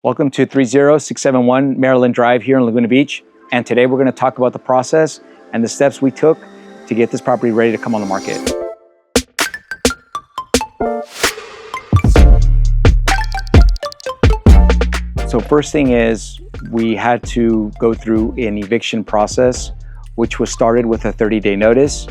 Welcome to 30671 Marilyn Drive here in Laguna Beach. And today we're going to talk about the process and the steps we took to get this property ready to come on the market. So first thing is we had to go through an eviction process, which was started with a 30-day notice.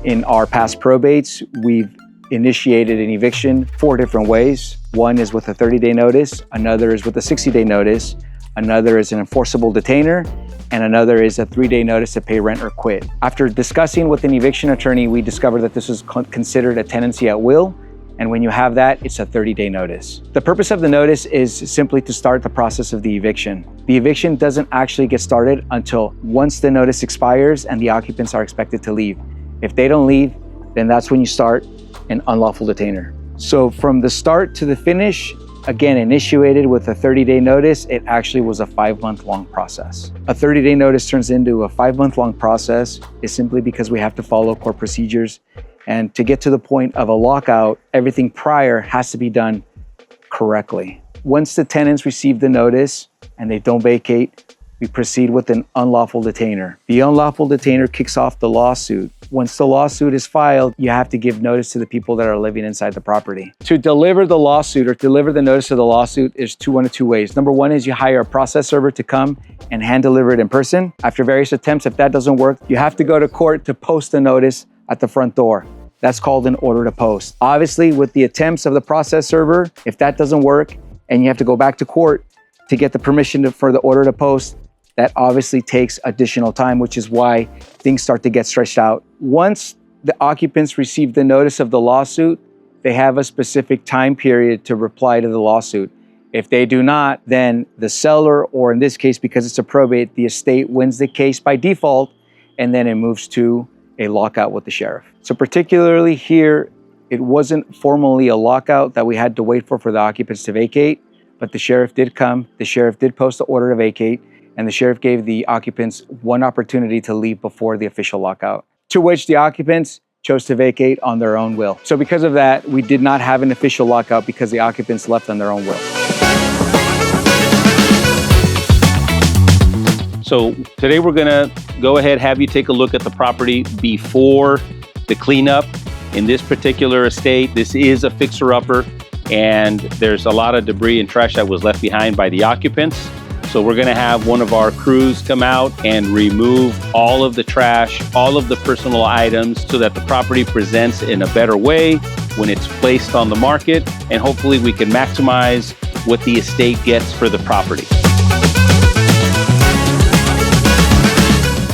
In our past probates, we've initiated an eviction 4 different ways. One is with a 30-day notice, another is with a 60-day notice, another is an enforceable detainer, and another is a 3-day notice to pay rent or quit. After discussing with an eviction attorney, we discovered that this is considered a tenancy at will, and when you have that, it's a 30-day notice. The purpose of the notice is simply to start the process of the eviction. The eviction doesn't actually get started until once the notice expires and the occupants are expected to leave. If they don't leave, then that's when you start an unlawful detainer. So from the start to the finish, again, initiated with a 30-day notice, it actually was a 5-month-long process. A 30-day notice turns into a 5-month-long process is simply because we have to follow court procedures. And to get to the point of a lockout, everything prior has to be done correctly. Once the tenants receive the notice and they don't vacate, we proceed with an unlawful detainer. The unlawful detainer kicks off the lawsuit. Once the lawsuit is filed, you have to give notice to the people that are living inside the property. To deliver the lawsuit or deliver the notice of the lawsuit is one of two ways. Number one is you hire a process server to come and hand deliver it in person. After various attempts, if that doesn't work, you have to go to court to post the notice at the front door. That's called an order to post. Obviously, with the attempts of the process server, if that doesn't work and you have to go back to court to get the permission for the order to post, that obviously takes additional time, which is why things start to get stretched out. Once the occupants receive the notice of the lawsuit, they have a specific time period to reply to the lawsuit. If they do not, then the seller, or in this case, because it's a probate, the estate wins the case by default, and then it moves to a lockout with the sheriff. So particularly here, it wasn't formally a lockout that we had to wait for the occupants to vacate, but the sheriff did come, the sheriff did post the order to vacate, and the sheriff gave the occupants one opportunity to leave before the official lockout, to which the occupants chose to vacate on their own will. So because of that, we did not have an official lockout because the occupants left on their own will. So today we're gonna go ahead, have you take a look at the property before the cleanup. In this particular estate, this is a fixer-upper, and there's a lot of debris and trash that was left behind by the occupants. So we're gonna have one of our crews come out and remove all of the trash, all of the personal items, so that the property presents in a better way when it's placed on the market, and hopefully we can maximize what the estate gets for the property.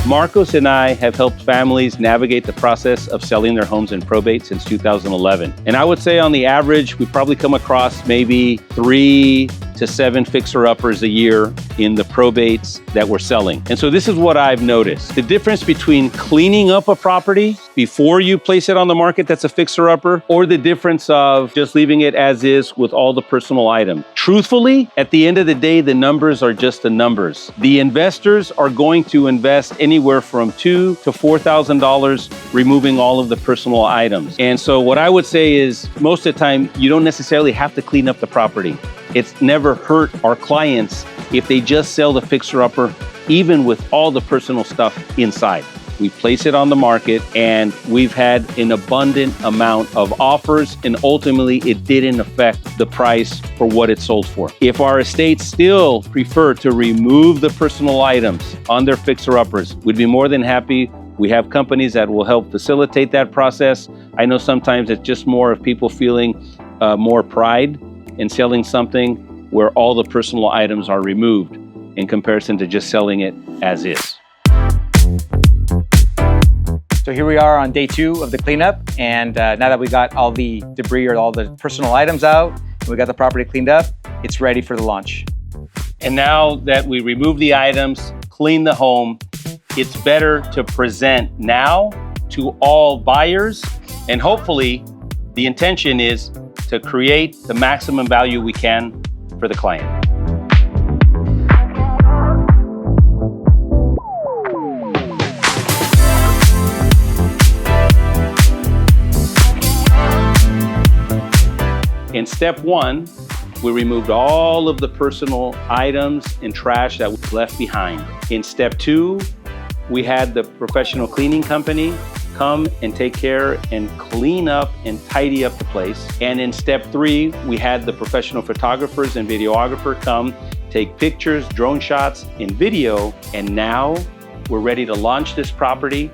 Marcos and I have helped families navigate the process of selling their homes in probate since 2011. And I would say on the average, we probably come across maybe 3 to 7 fixer-uppers a year in the probates that we're selling. And so this is what I've noticed. The difference between cleaning up a property before you place it on the market that's a fixer-upper, or the difference of just leaving it as is with all the personal items. Truthfully, at the end of the day, the numbers are just the numbers. The investors are going to invest anywhere from $2,000 to $4,000 removing all of the personal items. And so what I would say is most of the time, you don't necessarily have to clean up the property. It's never hurt our clients if they just sell the fixer-upper, even with all the personal stuff inside. We place it on the market, and we've had an abundant amount of offers, and ultimately it didn't affect the price for what it sold for. If our estates still prefer to remove the personal items on their fixer-uppers, we'd be more than happy. We have companies that will help facilitate that process. I know sometimes it's just more of people feeling more pride in selling something where all the personal items are removed in comparison to just selling it as is. So here we are on day 2 of the cleanup, and now that we got all the debris or all the personal items out, and we got the property cleaned up, it's ready for the launch. And now that we remove the items, clean the home, it's better to present now to all buyers, and hopefully the intention is to create the maximum value we can for the client. In step 1, We removed all of the personal items and trash that was left behind. In step 2, we had the professional cleaning company come and take care and clean up and tidy up the place. And in step 3, we had the professional photographers and videographer come, take pictures, drone shots, and video. And now we're ready to launch this property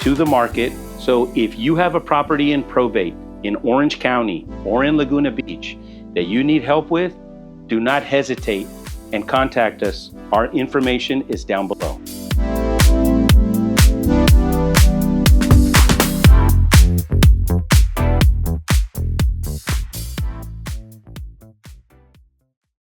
to the market. So if you have a property in probate in Orange County or in Laguna Beach that you need help with, do not hesitate and contact us. Our information is down below.